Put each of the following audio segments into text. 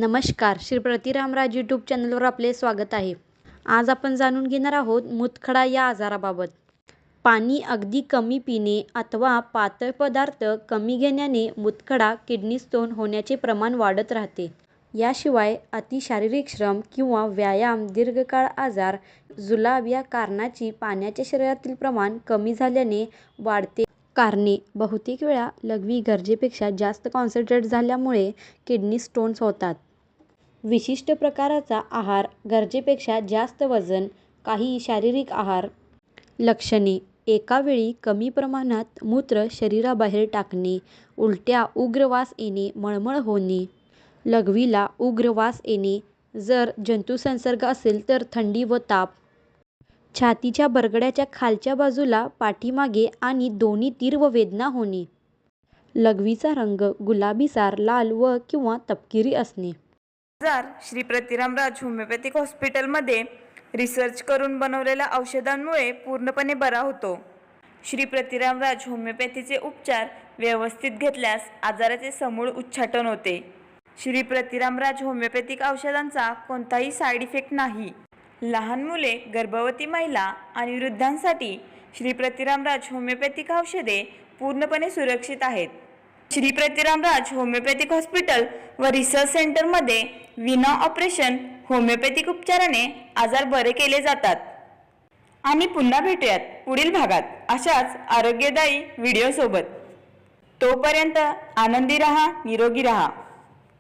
नमस्कार, श्री प्रतिरामराज यूट्यूब चॅनलवर आपले स्वागत आहे. आज आपण जाणून घेणार आहोत मूतखडा या आजाराबाबत. पाणी अगदी कमी पिणे अथवा पातळ पदार्थ कमी घेण्याने मूतखडा किडनी स्टोन होण्याचे प्रमाण वाढत राहते. याशिवाय अति शारीरिक श्रम किंवा व्यायाम, दीर्घकाळ आजार, जुलाब या कारणाची पाण्याच्या शरीरातील प्रमाण कमी झाल्याने वाढते. कारणे: बहुतेक वेळा लघवी गरजेपेक्षा जास्त कॉन्सन्ट्रेट झाल्यामुळे किडनी स्टोन्स होतात. विशिष्ट प्रकारचा आहार, गरजेपेक्षा जास्त वजन, काही शारीरिक आहार. लक्षणे: एका वेळी कमी प्रमाणात मूत्र शरीराबाहेर टाकणे, उलट्या, उग्र वास येणे, मळमळ होणे. लघवीला उग्र वास येणे. जर जंतुसंसर्ग असेल तर थंडी व ताप. छातीच्या बरगड्याच्या खालच्या बाजूला, पाठीमागे आणि दोन्ही तीव्र वेदना होणे. लघवीचा रंग गुलाबीसार, लाल व किंवा तपकिरी असणे. आजार श्री प्रतिरामराज होमिओपॅथिक हॉस्पिटलमध्ये रिसर्च करून बनवलेल्या औषधांमुळे पूर्णपणे बरा होतो. श्री प्रतिरामराज होमिओपॅथीचे उपचार व्यवस्थित घेतल्यास आजाराचे समूळ उच्चाटन होते. श्री प्रतिरामराज होमिओपॅथिक औषधांचा कोणताही साईड इफेक्ट नाही. लहान मुले, गर्भवती महिला आणि वृद्धांसाठी श्री प्रतिरामराज होमिओपॅथिक औषधे पूर्णपणे सुरक्षित आहेत. श्री प्रतिरामराज होमिओपॅथिक हॉस्पिटल व रिसर्च सेंटरमध्ये विना ऑपरेशन होमिओपॅथिक उपचाराने आजार बरे केले जातात. आणि पुन्हा भेटूयात पुढील भागात अशाच आरोग्यदायी व्हिडिओसोबत. तोपर्यंत आनंदी रहा, निरोगी रहा.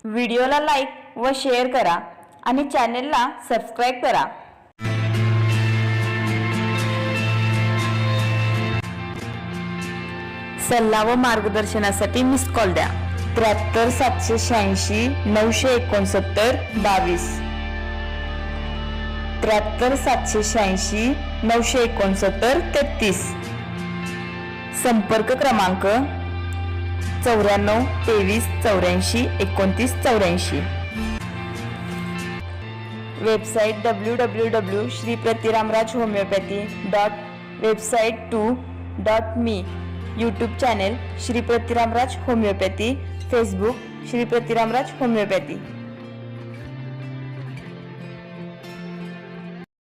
व्हिडिओला लाईक व शेअर करा आणि चॅनेलला सबस्क्राईब करा. सल्ला व मार्गदर्शनासाठी मिस कॉल द्या 73 786 969 22. 73 786 969 33. संपर्क क्रमांक 94 23 84 29 84. Website www.shripratiramrajhomeopathy.website2.me. YouTube channel Shri Pratiramraj homeopathy. Facebook Shri Pratiramraj homeopathy.